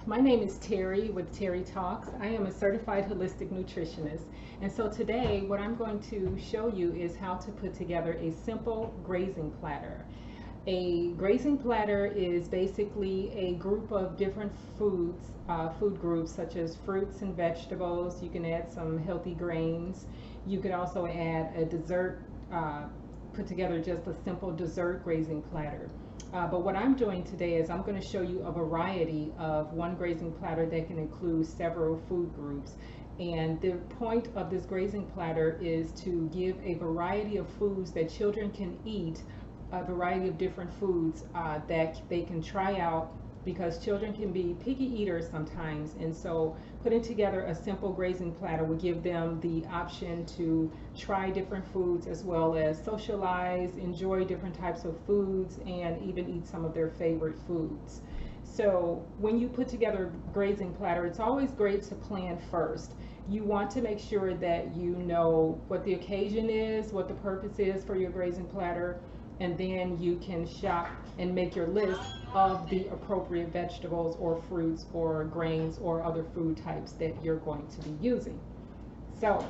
My name is Terry with Terry Talks. I am a certified holistic nutritionist. And so today what I'm going to show you is how to put together a simple grazing platter. A grazing platter is basically a group of different foods, food groups such as fruits and vegetables. You can add some healthy grains. You could also add a dessert, put together just a simple dessert grazing platter. But what I'm doing today is I'm going to show you a variety of one grazing platter that can include several food groups. And the point of this grazing platter is to give a variety of foods that children can eat, a variety of different foods that they can try out, because children can be picky eaters sometimes. And so putting together a simple grazing platter will give them the option to try different foods, as well as socialize, enjoy different types of foods, and even eat some of their favorite foods. So when you put together a grazing platter, it's always great to plan first. You want to make sure that you know what the occasion is, what the purpose is for your grazing platter, and then you can shop and make your list of the appropriate vegetables or fruits or grains or other food types that you're going to be using. So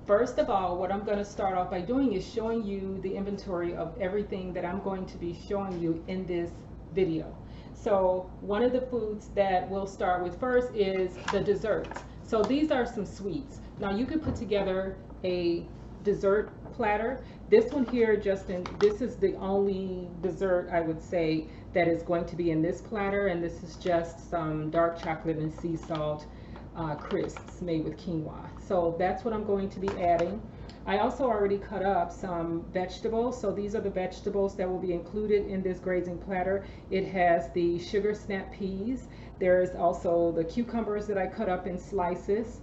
first of all, what I'm going to start off by doing is showing you the inventory of everything that I'm going to be showing you in this video. So one of the foods that we'll start with first is the desserts. So these are some sweets. Now you could put together a dessert platter. This one here, this is the only dessert I would say that is going to be in this platter, and this is just some dark chocolate and sea salt crisps made with quinoa. So that's what I'm going to be adding. I also already cut up some vegetables. So these are the vegetables that will be included in this grazing platter. It has the sugar snap peas. There's also the cucumbers that I cut up in slices.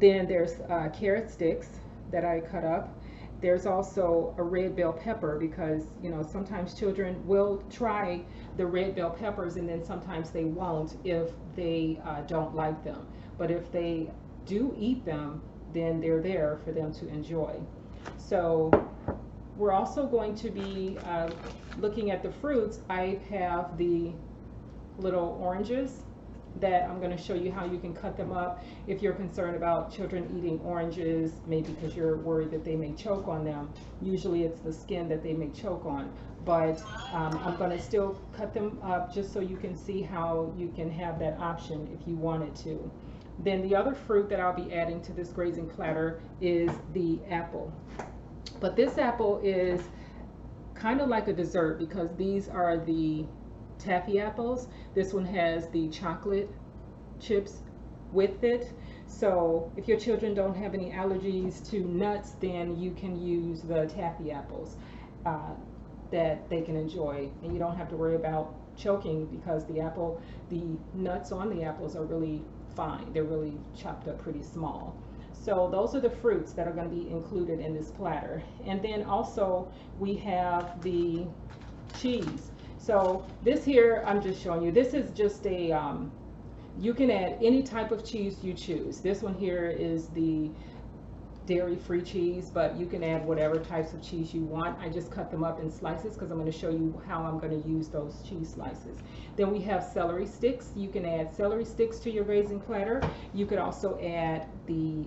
Then there's carrot sticks that I cut up. There's also a red bell pepper, because sometimes children will try the red bell peppers and then sometimes they won't if they don't like them. But if they do eat them, then they're there for them to enjoy. So we're also going to be looking at the fruits. I have the little oranges that I'm going to show you how you can cut them up if you're concerned about children eating oranges, maybe because you're worried that they may choke on them. Usually it's the skin that they may choke on, but I'm going to still cut them up just so you can see how you can have that option if you wanted to. Then the other fruit that I'll be adding to this grazing platter is the apple. But this apple is kind of like a dessert, because these are the taffy apples. This one has the chocolate chips with it. So if your children don't have any allergies to nuts, then you can use the taffy apples that they can enjoy, and you don't have to worry about choking, because the nuts on the apples are really fine. They're really chopped up pretty small. So those are the fruits that are going to be included in this platter. And then also we have the cheese. So this here, I'm just showing you, this is just a, you can add any type of cheese you choose. This one here is the dairy-free cheese, but you can add whatever types of cheese you want. I just cut them up in slices because I'm going to show you how I'm going to use those cheese slices. Then we have celery sticks. You can add celery sticks to your grazing platter. You could also add the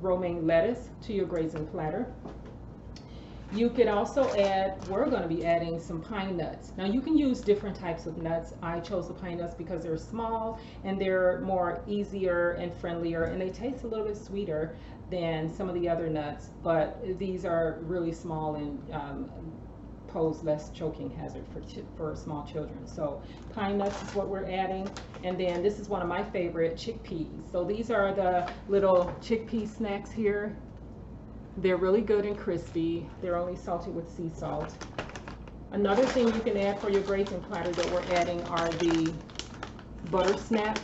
romaine lettuce to your grazing platter. You could also add, we're going to be adding some pine nuts. Now you can use different types of nuts. I chose the pine nuts because they're small and they're more easier and friendlier, and they taste a little bit sweeter than some of the other nuts, but these are really small and pose less choking hazard for small children. So pine nuts is what we're adding. And then this is one of my favorite, chickpeas. So these are the little chickpea snacks here. They're really good and crispy. They're only salted with sea salt. Another thing you can add for your grazing platter that we're adding are the butter snaps.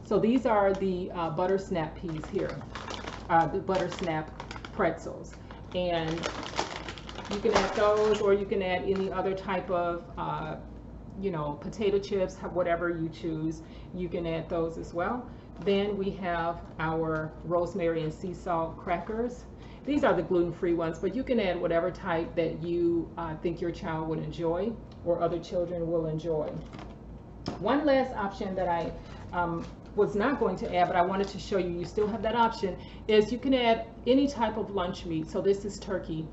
So these are the butter snap peas here, the butter snap pretzels. And you can add those, or you can add any other type of potato chips, whatever you choose. You can add those as well. Then we have our rosemary and sea salt crackers. These are the gluten-free ones, but you can add whatever type that you think your child would enjoy or other children will enjoy. One last option that I was not going to add, but I wanted to show you, you still have that option, is you can add any type of lunch meat. So this is turkey,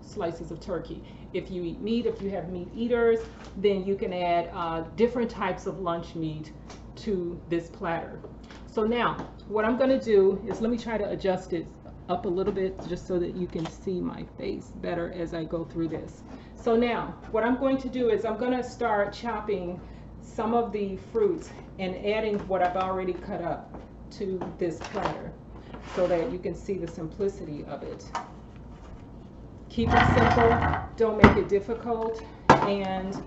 slices of turkey. If you eat meat, if you have meat eaters, then you can add different types of lunch meat to this platter. So now what I'm going to do is, let me try to adjust it up a little bit just so that you can see my face better as I go through this. So now what I'm going to do is I'm going to start chopping some of the fruits and adding what I've already cut up to this platter so that you can see the simplicity of it. Keep it simple, don't make it difficult, and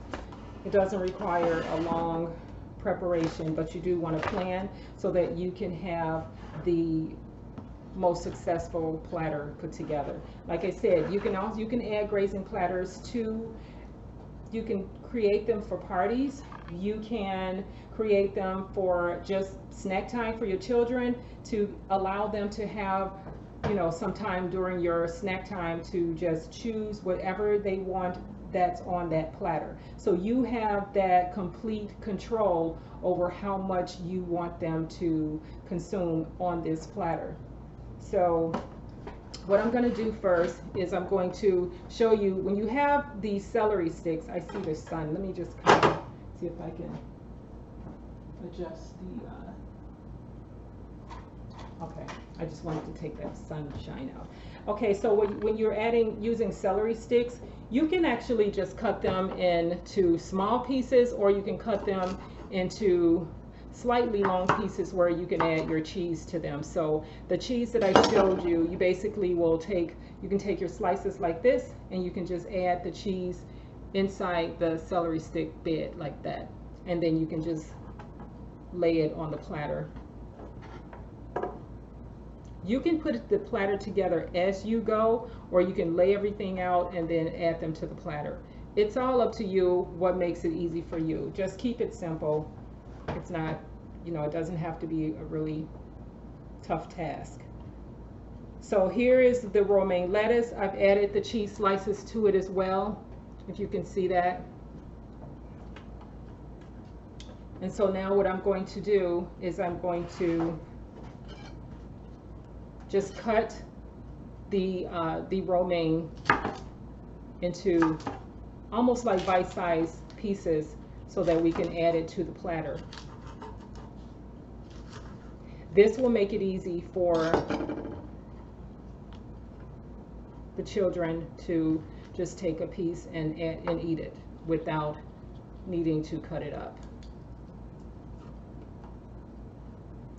it doesn't require a long preparation, but you do want to plan so that you can have the most successful platter put together. Like I said, you can add grazing platters to, you can create them for parties, you can create them for just snack time for your children, to allow them to have, you know, sometime during your snack time to just choose whatever they want that's on that platter. So you have that complete control over how much you want them to consume on this platter. So what I'm going to do first is I'm going to show you, when you have these celery sticks, I see the sun, let me just kind of see if I can adjust the, okay, I just wanted to take that sunshine out. Okay, so when you're using celery sticks, you can actually just cut them into small pieces, or you can cut them into slightly long pieces where you can add your cheese to them. So the cheese that I showed you, you basically will you can take your slices like this, and you can just add the cheese inside the celery stick bed like that. And then you can just lay it on the platter. You can put the platter together as you go, or you can lay everything out and then add them to the platter. It's all up to you what makes it easy for you. Just keep it simple. It's not, you know, it doesn't have to be a really tough task. So here is the romaine lettuce. I've added the cheese slices to it as well, if you can see that. And so now what I'm going to do is I'm going to just cut the romaine into almost like bite-sized pieces so that we can add it to the platter. This will make it easy for the children to just take a piece and eat it without needing to cut it up.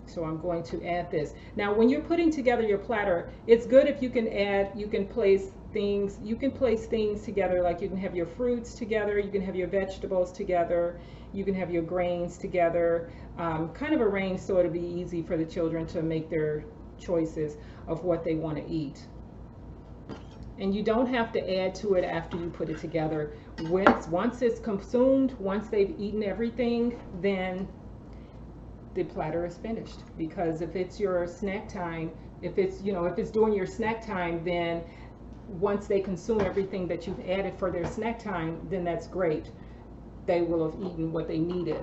So I'm going to add this. Now when you're putting together your platter, it's good if you can place things together, like you can have your fruits together, you can have your vegetables together, you can have your grains together, kind of arranged so it'll be easy for the children to make their choices of what they want to eat. And you don't have to add to it after you put it together. Once it's consumed, once they've eaten everything, then the platter is finished. Because if it's your snack time, if it's during your snack time, then once they consume everything that you've added for their snack time, then that's great. They will have eaten what they needed.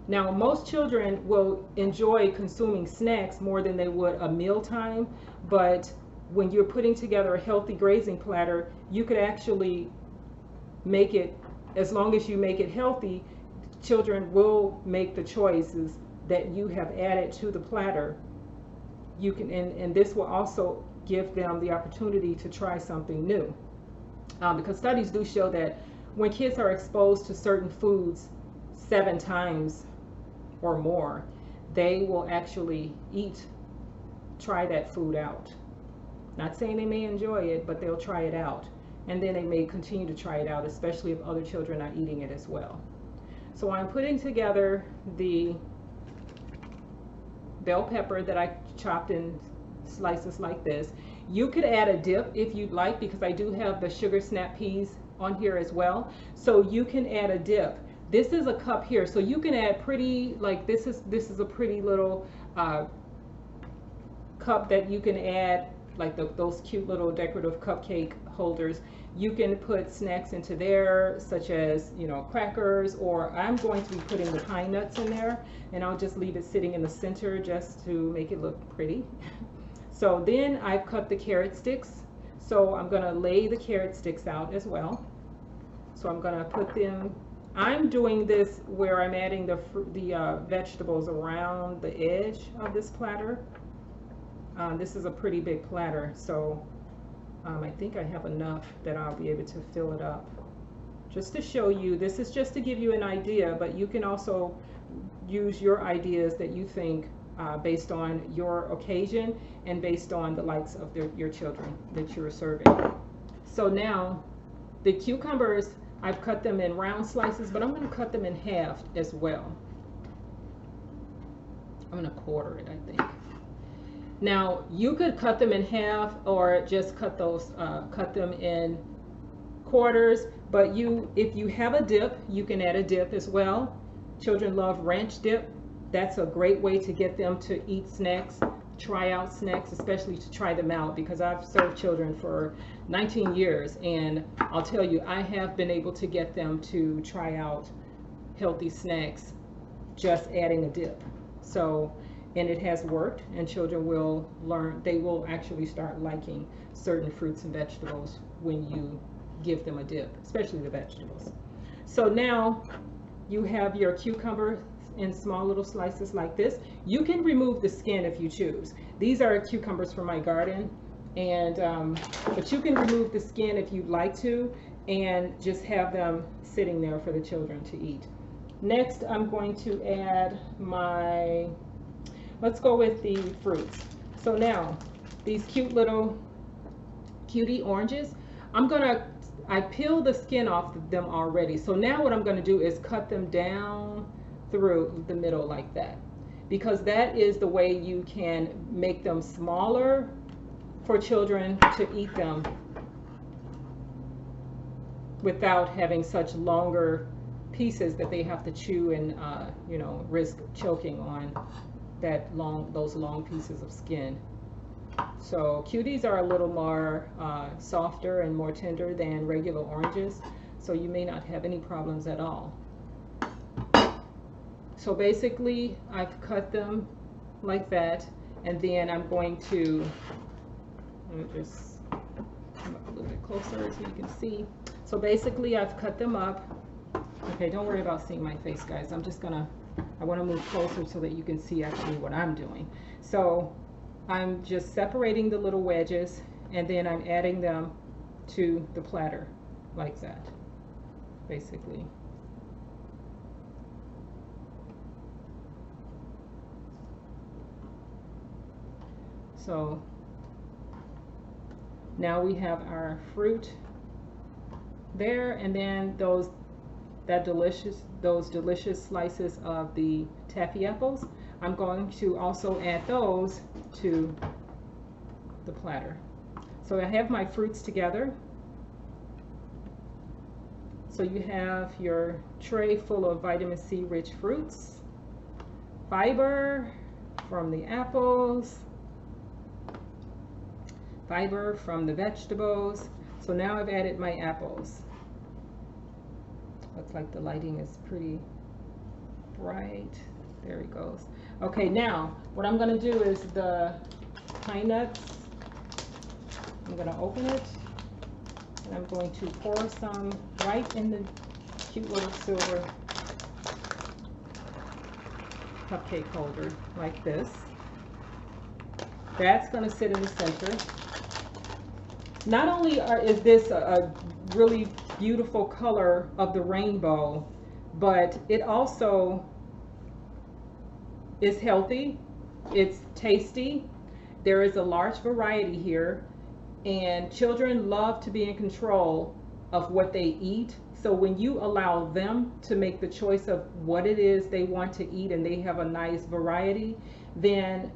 Now, most children will enjoy consuming snacks more than they would a meal time, but when you're putting together a healthy grazing platter, you could actually make it, as long as you make it healthy, children will make the choices that you have added to the platter. You can, and this will also give them the opportunity to try something new. Because studies do show that when kids are exposed to certain foods 7 times or more, they will actually try that food out. Not saying they may enjoy it, but they'll try it out. And then they may continue to try it out, especially if other children are eating it as well. So I'm putting together the bell pepper that I chopped in slices like this. You could add a dip if you'd like, because I do have the sugar snap peas on here as well. So you can add a dip. This is a cup here, so you can add pretty, like this is a pretty little cup that you can add, like those cute little decorative cupcake holders. You can put snacks into there, such as, you know, crackers, or I'm going to be putting the pine nuts in there, and I'll just leave it sitting in the center just to make it look pretty. So then I've cut the carrot sticks. So I'm gonna lay the carrot sticks out as well. So I'm gonna put them, I'm doing this where I'm adding the vegetables around the edge of this platter. This is a pretty big platter, so I think I have enough that I'll be able to fill it up. Just to show you, this is just to give you an idea, but you can also use your ideas that you think based on your occasion and based on the likes of your children that you're serving. So now the cucumbers, I've cut them in round slices, but I'm going to cut them in half as well. I'm going to quarter it, I think. Now you could cut them in half or just cut them in quarters, but if you have a dip, you can add a dip as well. Children love ranch dip. That's a great way to get them to eat snacks, try out snacks, especially to try them out, because I've served children for 19 years and I'll tell you, I have been able to get them to try out healthy snacks just adding a dip. So, and it has worked, and children will learn, they will actually start liking certain fruits and vegetables when you give them a dip, especially the vegetables. So now you have your cucumber in small little slices like this. You can remove the skin if you choose. These are cucumbers from my garden, and but you can remove the skin if you'd like to, and just have them sitting there for the children to eat. Next, I'm going to add let's go with the fruits. So now, these cute little cutie oranges, I peel the skin off of them already. So now what I'm gonna do is cut them down through the middle like that, because that is the way you can make them smaller for children to eat them without having such longer pieces that they have to chew and you know, risk choking on those long pieces of skin. So cuties are a little more softer and more tender than regular oranges, so you may not have any problems at all. So basically I've cut them like that, and then I'm going to, let me just come up a little bit closer so you can see. So basically I've cut them up. Okay, don't worry about seeing my face, guys. I want to move closer so that you can see actually what I'm doing. So I'm just separating the little wedges, and then I'm adding them to the platter like that, basically. So now we have our fruit there, and then those delicious slices of the taffy apples. I'm going to also add those to the platter. So I have my fruits together. So you have your tray full of vitamin C rich fruits, fiber from the apples, fiber from the vegetables. So now I've added my apples. Looks like the lighting is pretty bright. There it goes. Okay, now what I'm going to do is the pine nuts. I'm going to open it, and I'm going to pour some right in the cute little silver cupcake holder like this. That's going to sit in the center. Not only is this a really beautiful color of the rainbow, but it also is healthy, it's tasty, there is a large variety here, and children love to be in control of what they eat. So when you allow them to make the choice of what it is they want to eat, and they have a nice variety, then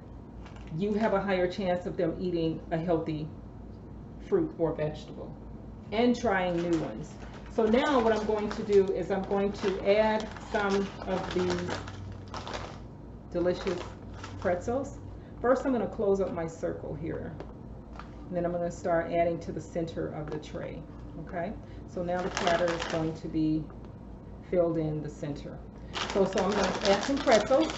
you have a higher chance of them eating a healthy fruit or vegetable and trying new ones. So now what I'm going to do is I'm going to add some of these delicious pretzels. First, I'm going to close up my circle here, and then I'm going to start adding to the center of the tray. Okay, so now the platter is going to be filled in the center. So I'm going to add some pretzels.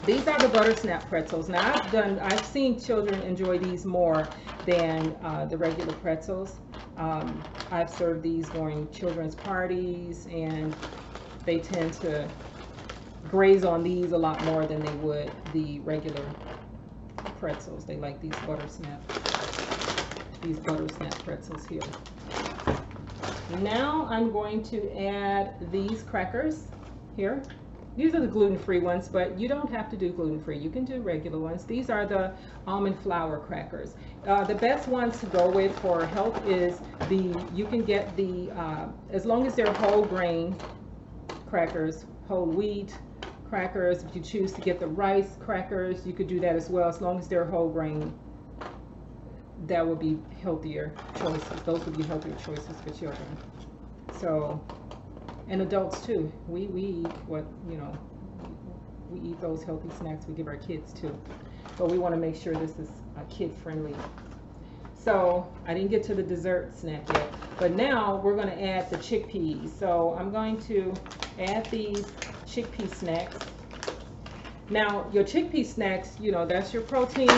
These are the butter snap pretzels. Now I've seen children enjoy these more than the regular pretzels. I've served these during children's parties, and they tend to graze on these a lot more than they would the regular pretzels. They like these butter snap pretzels here. Now I'm going to add these crackers here. These are the gluten-free ones, but you don't have to do gluten-free. You can do regular ones. These are the almond flour crackers. The best ones to go with for health is you can get the, as long as they're whole grain crackers, whole wheat crackers. If you choose to get the rice crackers, you could do that as well, as long as they're whole grain. That would be healthier choices. Those would be healthier choices for children. So, and adults too. We eat what, you know, we eat those healthy snacks we give our kids too. But we want to make sure this is kid friendly. So I didn't get to the dessert snack yet, but now we're going to add the chickpeas. So I'm going to add these chickpea snacks. Now your chickpea snacks, you know, that's your protein.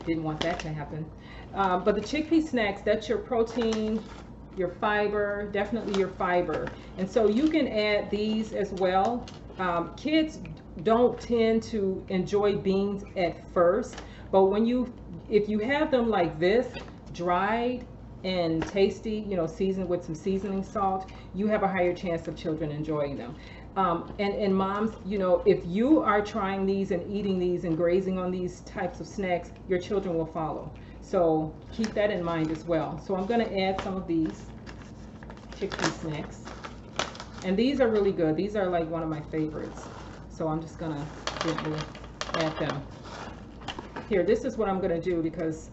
Didn't want that to happen. But the chickpea snacks, that's your protein, your fiber, definitely your fiber. And so you can add these as well. Kids don't tend to enjoy beans at first, but if you have them like this, dried and tasty, you know, seasoned with some seasoning salt, you have a higher chance of children enjoying them. And moms, you know, if you are trying these and eating these and grazing on these types of snacks, your children will follow. So keep that in mind as well. So I'm going to add some of these chickpea snacks. And these are really good. These are like one of my favorites. So I'm just going to gently add them. Here, this is what I'm going to do because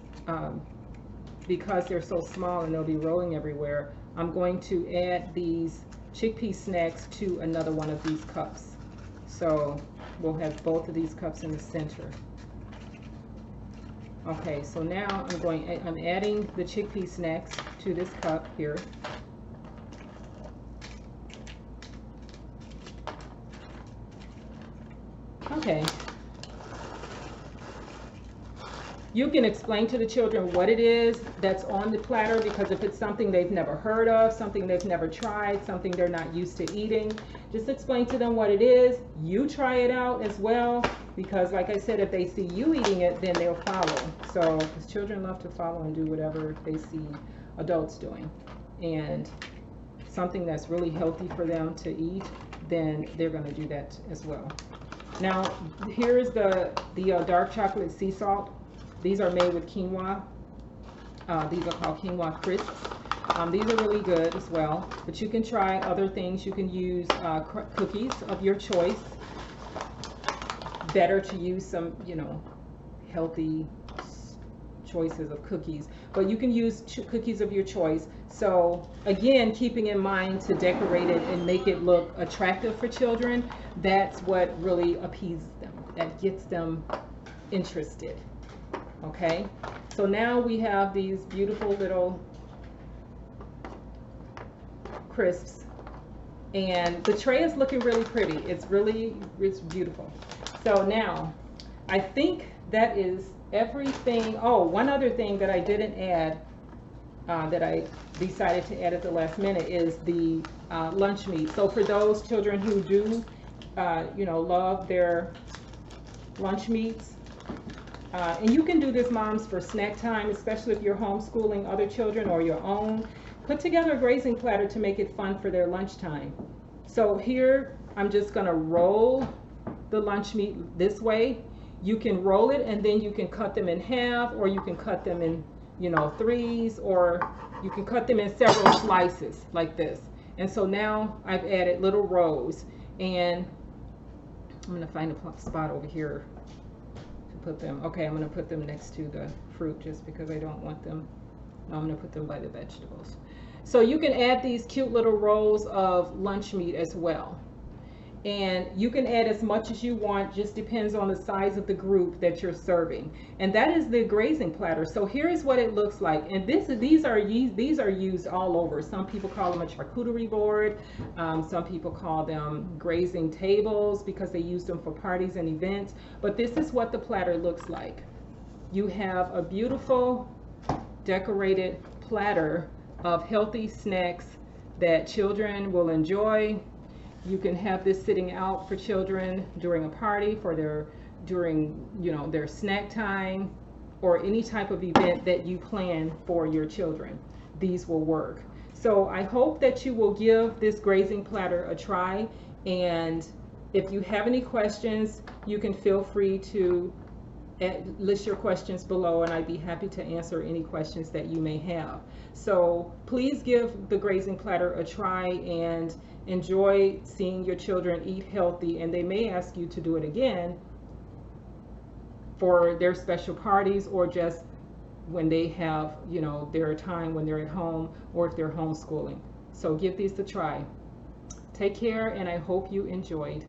they're so small and they'll be rolling everywhere. I'm going to add these chickpea snacks to another one of these cups. So we'll have both of these cups in the center. Okay, so now I'm adding the chickpea snacks to this cup here. Okay. You can explain to the children what it is that's on the platter, because if it's something they've never heard of, something they've never tried, something they're not used to eating, just explain to them what it is. You try it out as well, because like I said, if they see you eating it, then they'll follow. So, because children love to follow and do whatever they see adults doing. And something that's really healthy for them to eat, then they're going to do that as well. Now, here is the dark chocolate sea salt. These are made with quinoa. These are called quinoa crisps. These are really good as well, but you can try other things. You can use cookies of your choice. Better to use some, you know, healthy choices of cookies, but you can use cookies of your choice. So again, keeping in mind to decorate it and make it look attractive for children, that's what really appeases them, that gets them interested. Okay, so now we have these beautiful little crisps, and the tray is looking really pretty. It's beautiful. So now I think that is everything. Oh, one other thing that I didn't add, that I decided to add at the last minute, is the lunch meat. So for those children who do, you know, love their lunch meats, and you can do this, moms, for snack time, especially if you're homeschooling other children or your own. Put together a grazing platter to make it fun for their lunchtime. So here, I'm just going to roll the lunch meat this way. You can roll it and then you can cut them in half, or you can cut them in, you know, threes, or you can cut them in several slices like this. And so now I've added little rows, and I'm going to find a spot over here to put them. Okay, I'm going to put them next to the fruit just because I don't want them. No, I'm going to put them by the vegetables. So you can add these cute little rolls of lunch meat as well. and you can add as much as you want, just depends on the size of the group that you're serving. And that is the grazing platter. So here is what it looks like, and these are used all over. Some people call them a charcuterie board, some people call them grazing tables because they use them for parties and events. But this is what the platter looks like. You have a beautiful decorated platter of healthy snacks that children will enjoy. You can have this sitting out for children during a party, for during their snack time, or any type of event that you plan for your children. These will work. So I hope that you will give this grazing platter a try, and if you have any questions, you can feel free to list your questions below, and I'd be happy to answer any questions that you may have. So please give the grazing platter a try and enjoy seeing your children eat healthy, and they may ask you to do it again for their special parties, or just when they have their time when they're at home, or if they're homeschooling. So give these a try. Take care, and I hope you enjoyed.